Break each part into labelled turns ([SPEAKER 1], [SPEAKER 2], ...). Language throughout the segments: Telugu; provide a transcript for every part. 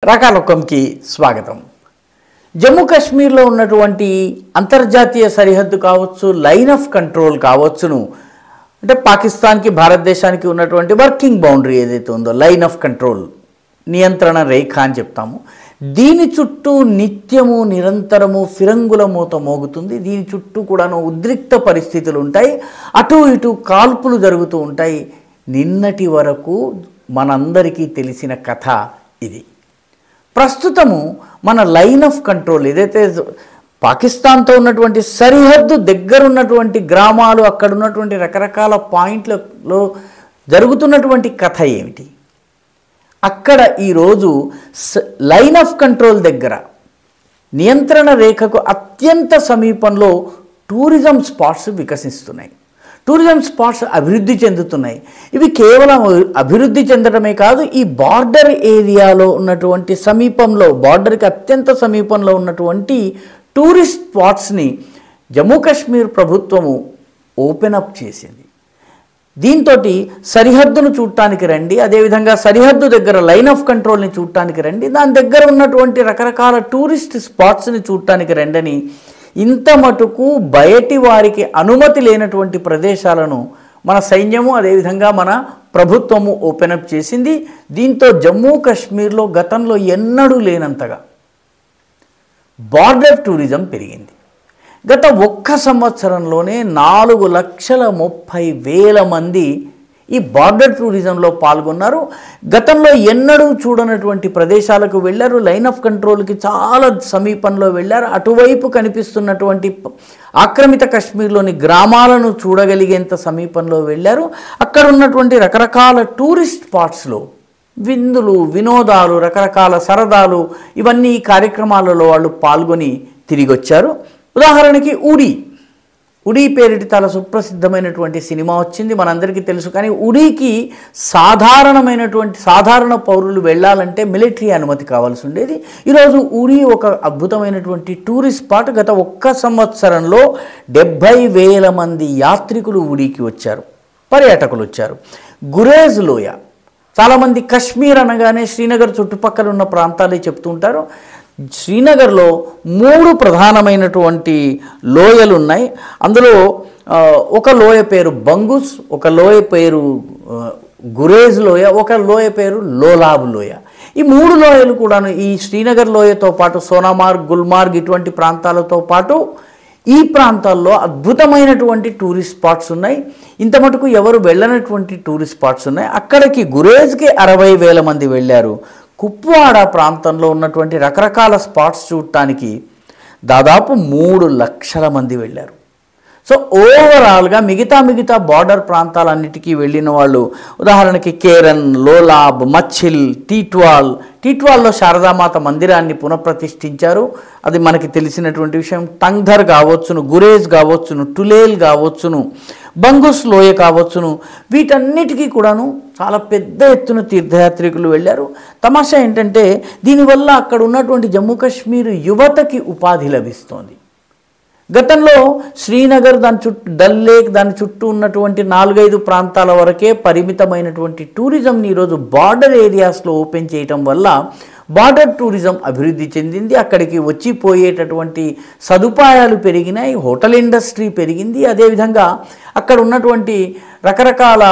[SPEAKER 1] రకాలొకంకి స్వాగతం. జమ్మూ కాశ్మీర్లో ఉన్నటువంటి అంతర్జాతీయ సరిహద్దు కావచ్చు, లైన్ ఆఫ్ కంట్రోల్ కావచ్చును, అంటే పాకిస్తాన్కి భారతదేశానికి ఉన్నటువంటి వర్కింగ్ బౌండరీ ఏదైతే ఉందో లైన్ ఆఫ్ కంట్రోల్, నియంత్రణ రేఖ అని చెప్తాము. దీని చుట్టూ నిత్యము నిరంతరము ఫిరంగుల మూత మోగుతుంది. దీని చుట్టూ కూడాను ఉద్రిక్త పరిస్థితులు ఉంటాయి, అటు ఇటు కాల్పులు జరుగుతూ ఉంటాయి. నిన్నటి వరకు మనందరికీ తెలిసిన కథ ఇది. ప్రస్తుతము మన లైన్ ఆఫ్ కంట్రోల్ ఏదైతే పాకిస్తాన్తో ఉన్నటువంటి సరిహద్దు దగ్గర ఉన్నటువంటి గ్రామాలు, అక్కడ ఉన్నటువంటి రకరకాల పాయింట్లలో జరుగుతున్నటువంటి కథ ఏమిటి? అక్కడ ఈరోజు లైన్ ఆఫ్ కంట్రోల్ దగ్గర నియంత్రణ రేఖకు అత్యంత సమీపంలో టూరిజం స్పాట్స్ వికసిస్తున్నాయి, టూరిజం స్పాట్స్ అభివృద్ధి చెందుతున్నాయి. ఇవి కేవలం అభివృద్ధి చెందడమే కాదు, ఈ బార్డర్ ఏరియాలో ఉన్నటువంటి సమీపంలో, బార్డర్కి అత్యంత సమీపంలో ఉన్నటువంటి టూరిస్ట్ స్పాట్స్ని జమ్మూ కాశ్మీర్ ప్రభుత్వము ఓపెన్ అప్ చేసింది. దీంతో సరిహద్దును చూడటానికి రండి, అదేవిధంగా సరిహద్దు దగ్గర లైన్ ఆఫ్ కంట్రోల్ని చూడటానికి రండి, దాని దగ్గర ఉన్నటువంటి రకరకాల టూరిస్ట్ స్పాట్స్ని చూడటానికి రండి అని ఇంత మటుకు బయటి వారికి అనుమతి లేనటువంటి ప్రదేశాలను మన సైన్యము అదేవిధంగా మన ప్రభుత్వము ఓపెన్ అప్ చేసింది. దీంతో జమ్మూ కాశ్మీర్లో గతంలో ఎన్నడూ లేనంతగా బార్డర్ టూరిజం పెరిగింది. గత ఒక్క సంవత్సరంలోనే 4,30,000 మంది ఈ బార్డర్ టూరిజంలో పాల్గొన్నారు. గతంలో ఎన్నడూ చూడనటువంటి ప్రదేశాలకు వెళ్ళారు, లైన్ ఆఫ్ కంట్రోల్కి చాలా సమీపంలో వెళ్ళారు, అటువైపు కనిపిస్తున్నటువంటి ఆక్రమిత కాశ్మీర్లోని గ్రామాలను చూడగలిగేంత సమీపంలో వెళ్ళారు. అక్కడ ఉన్నటువంటి రకరకాల టూరిస్ట్ స్పాట్స్లో విందులు, వినోదాలు, రకరకాల సరదాలు, ఇవన్నీ ఈ కార్యక్రమాలలో వాళ్ళు పాల్గొని తిరిగి వచ్చారు. ఉదాహరణకి ఉడి పేరిటి చాలా సుప్రసిద్ధమైనటువంటి సినిమా వచ్చింది, మనందరికీ తెలుసు. కానీ ఉడీకి సాధారణ పౌరులు వెళ్ళాలంటే మిలిటరీ అనుమతి కావాల్సి ఉండేది. ఈరోజు ఉడి ఒక అద్భుతమైనటువంటి టూరిస్ట్ స్పాట్. గత ఒక్క సంవత్సరంలో 70,000 మంది యాత్రికులు ఉడీకి వచ్చారు, పర్యాటకులు వచ్చారు. గురేజ్ లోయ, చాలామంది కశ్మీర్ అనగానే శ్రీనగర్ చుట్టుపక్కల ఉన్న ప్రాంతాలే చెప్తుంటారు. శ్రీనగర్లో 3 ప్రధానమైనటువంటి లోయలు ఉన్నాయి. అందులో ఒక లోయ పేరు బంగుస్, ఒక లోయ పేరు గురేజ్ లోయ, ఒక లోయ పేరు లోలాబ్ లోయ. ఈ 3 లోయలు కూడాను ఈ శ్రీనగర్ లోయతో పాటు సోనామార్గ్, గుల్మార్గ్ ఇటువంటి ప్రాంతాలతో పాటు ఈ ప్రాంతాల్లో అద్భుతమైనటువంటి టూరిస్ట్ స్పాట్స్ ఉన్నాయి. ఇంత మటుకు ఎవరు వెళ్ళనటువంటి టూరిస్ట్ స్పాట్స్ ఉన్నాయి. అక్కడికి గురేజ్కి 60,000 మంది వెళ్ళారు. కుప్వాడ ప్రాంతంలో ఉన్నటువంటి రకరకాల స్పాట్స్ చూడటానికి దాదాపు 3 లక్షల మంది వెళ్ళారు. సో ఓవరాల్గా మిగతా బార్డర్ ప్రాంతాలన్నిటికీ వెళ్ళిన వాళ్ళు, ఉదాహరణకి కేరన్, లోలాబ్, మచ్చిల్, టీట్వాల్లో శారదామాత మందిరాన్ని పునఃప్రతిష్ఠించారు, అది మనకి తెలిసినటువంటి విషయం. టంగ్ధర్ కావచ్చును, గురేజ్ కావచ్చును, టులేల్ కావచ్చును, బంగుస్ లోయ కావచ్చును, వీటన్నిటికీ కూడాను చాలా పెద్ద ఎత్తున తీర్థయాత్రికులు వెళ్ళారు. తమాషా ఏంటంటే దీనివల్ల అక్కడ ఉన్నటువంటి జమ్మూ కాశ్మీర్ యువతకి ఉపాధి లభిస్తోంది. గతంలో శ్రీనగర్, దాని చుట్టూ డల్ లేక్, దాని చుట్టూ ఉన్నటువంటి 4-5 ప్రాంతాల వరకే పరిమితమైనటువంటి టూరిజంని ఈరోజు బార్డర్ ఏరియాస్లో ఓపెన్ చేయటం వల్ల బార్డర్ టూరిజం అభివృద్ధి చెందింది. అక్కడికి వచ్చిపోయేటటువంటి సదుపాయాలు పెరిగినాయి, హోటల్ ఇండస్ట్రీ పెరిగింది, అదేవిధంగా అక్కడ ఉన్నటువంటి రకరకాల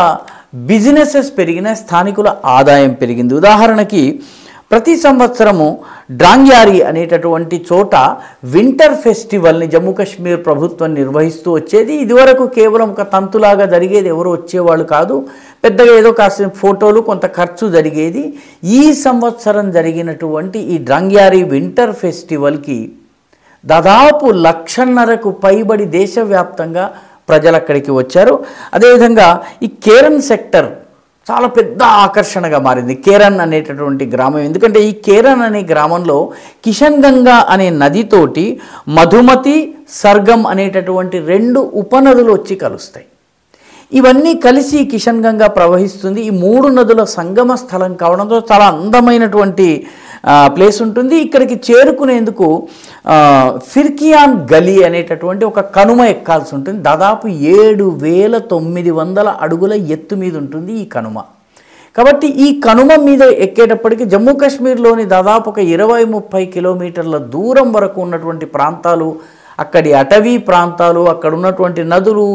[SPEAKER 1] బిజినెసెస్ పెరిగినాయి, స్థానికుల ఆదాయం పెరిగింది. ఉదాహరణకి ప్రతి సంవత్సరము డ్రాంగ్యారీ అనేటటువంటి చోట వింటర్ ఫెస్టివల్ని జమ్మూ కాశ్మీర్ ప్రభుత్వం నిర్వహిస్తూ వచ్చేది. ఇదివరకు కేవలం ఒక తంతులాగా జరిగేది, ఎవరు వచ్చేవాళ్ళు కాదు, పెద్దగా ఏదో కాసిన ఫోటోలు, కొంత ఖర్చు జరిగేది. ఈ సంవత్సరం జరిగినటువంటి ఈ డ్రాంగ్యారీ వింటర్ ఫెస్టివల్కి దాదాపు 1,50,000కు పైబడి దేశవ్యాప్తంగా ప్రజలు అక్కడికి వచ్చారు. అదేవిధంగా ఈ కేరన్ సెక్టర్ చాలా పెద్ద ఆకర్షణగా మారింది, కేరన్ అనేటటువంటి గ్రామం. ఎందుకంటే ఈ కేరన్ అనే గ్రామంలో కిషన్ గంగా అనే నదితోటి మధుమతి, సర్గం అనేటటువంటి 2 ఉపనదులు వచ్చి కలుస్తాయి. ఇవన్నీ కలిసి కిషన్ గంగా ప్రవహిస్తుంది. ఈ 3 నదుల సంగమ స్థలం కావడంతో చాలా అందమైనటువంటి ప్లేస్ ఉంటుంది. ఇక్కడికి చేరుకునేందుకు ఫిర్కియాన్ గలీ అనేటటువంటి ఒక కనుమ ఎక్కాల్సి ఉంటుంది. దాదాపు 7,900 అడుగుల ఎత్తు మీద ఉంటుంది ఈ కనుమ. కాబట్టి ఈ కనుమ మీద ఎక్కేటప్పటికి జమ్మూ కాశ్మీర్లోని దాదాపు ఒక 20-30 కిలోమీటర్ల దూరం వరకు ఉన్నటువంటి ప్రాంతాలు, అక్కడి అటవీ ప్రాంతాలు, అక్కడ ఉన్నటువంటి నదులు,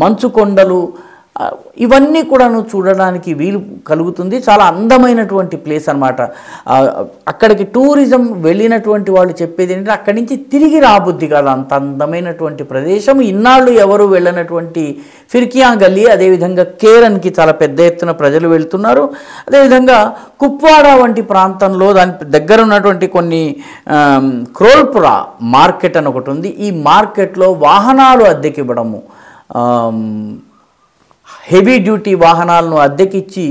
[SPEAKER 1] మంచు కొండలు, ఇవన్నీ కూడాను చూడడానికి వీలు కలుగుతుంది. చాలా అందమైనటువంటి ప్లేస్ అన్నమాట. అక్కడికి టూరిజం వెళ్ళినటువంటి వాళ్ళు చెప్పేది ఏంటంటే అక్కడి నుంచి తిరిగి రాబుద్ది కాదు, అంత అందమైనటువంటి ప్రదేశం. ఇన్నాళ్ళు ఎవరు వెళ్ళనటువంటి ఫిర్కియా గల్లీ, అదేవిధంగా కేరన్కి చాలా పెద్ద ఎత్తున ప్రజలు వెళ్తున్నారు. అదేవిధంగా కుప్వాడ వంటి ప్రాంతంలో దాని దగ్గర ఉన్నటువంటి కొన్ని క్రోల్పురా మార్కెట్ అని ఒకటి ఉంది. ఈ మార్కెట్లో వాహనాలు అద్దెకివ్వడము, హెవీ డ్యూటీ వాహనాలను అద్దెకిచ్చి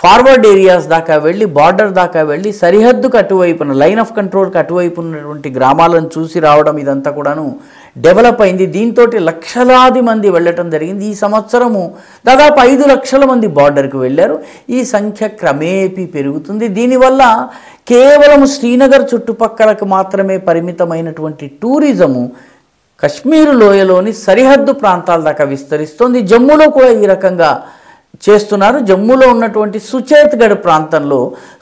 [SPEAKER 1] ఫార్వర్డ్ ఏరియాస్ దాకా వెళ్ళి, బార్డర్ దాకా వెళ్ళి, సరిహద్దుకు అటువైపున, లైన్ ఆఫ్ కంట్రోల్కి అటువైపు ఉన్నటువంటి గ్రామాలను చూసి రావడం, ఇదంతా కూడాను డెవలప్ అయింది. దీంతో లక్షలాది మంది వెళ్ళటం జరిగింది. ఈ సంవత్సరము దాదాపు 5 లక్షల మంది బార్డర్కి వెళ్ళారు. ఈ సంఖ్య క్రమేపీ పెరుగుతుంది. దీనివల్ల కేవలం శ్రీనగర్ చుట్టుపక్కలకు మాత్రమే పరిమితమైనటువంటి టూరిజము కశ్మీరు లోయలోని సరిహద్దు ప్రాంతాల దాకా విస్తరిస్తోంది. జమ్మూలో కూడా ఈ రకంగా చేస్తున్నారు. జమ్మూలో ఉన్నటువంటి సుచేత్గఢ్ ప్రాంతంలో,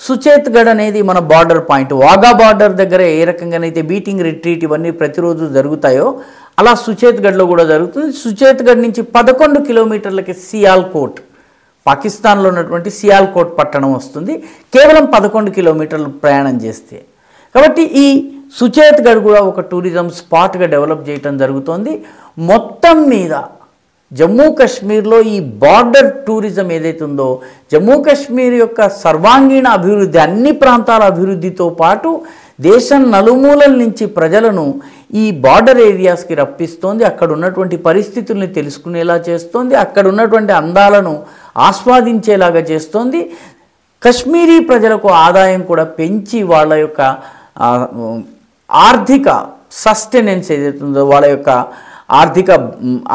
[SPEAKER 1] సుచేత్గఢ్ అనేది మన బార్డర్ పాయింట్, వాఘా బార్డర్ దగ్గర ఏ రకంగానైతే బీటింగ్ రిట్రీట్ ఇవన్నీ ప్రతిరోజు జరుగుతాయో అలా సుచేత్గఢ్లో కూడా జరుగుతుంది. సుచేత్గఢ్ నుంచి 11 కిలోమీటర్లకి సియాల్కోట్, పాకిస్తాన్లో ఉన్నటువంటి సియాల్కోట్ పట్టణం వస్తుంది, కేవలం 11 కిలోమీటర్లు ప్రయాణం చేస్తే. కాబట్టి ఈ సుచేత్గఢ్ కూడా ఒక టూరిజం స్పాట్గా డెవలప్ చేయటం జరుగుతోంది. మొత్తం మీద జమ్మూ కాశ్మీర్లో ఈ బార్డర్ టూరిజం ఏదైతే ఉందో, జమ్మూ కాశ్మీర్ యొక్క సర్వాంగీణ అభివృద్ధి, అన్ని ప్రాంతాల అభివృద్ధితో పాటు దేశం నలుమూలల నుంచి ప్రజలను ఈ బార్డర్ ఏరియాస్కి రప్పిస్తోంది. అక్కడ ఉన్నటువంటి పరిస్థితుల్ని తెలుసుకునేలా చేస్తోంది, అక్కడ ఉన్నటువంటి అందాలను ఆస్వాదించేలాగా చేస్తోంది. కశ్మీరీ ప్రజలకు ఆదాయం కూడా పెంచి వాళ్ళ యొక్క ఆర్థిక సస్టెనెన్స్ ఏదైతే ఉందో, వాళ్ళ యొక్క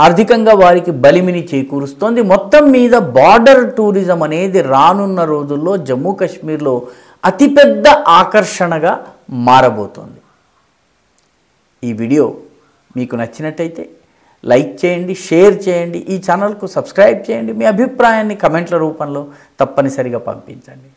[SPEAKER 1] ఆర్థికంగా వారికి బలిమిని చేకూరుస్తోంది. మొత్తం మీద బార్డర్ టూరిజం అనేది రానున్న రోజుల్లో జమ్మూ కాశ్మీర్లో అతిపెద్ద ఆకర్షణగా మారబోతోంది. ఈ వీడియో మీకు నచ్చినట్టయితే లైక్ చేయండి, షేర్ చేయండి, ఈ ఛానల్కు సబ్స్క్రైబ్ చేయండి. మీ అభిప్రాయాన్ని కమెంట్ల రూపంలో తప్పనిసరిగా పంపించండి.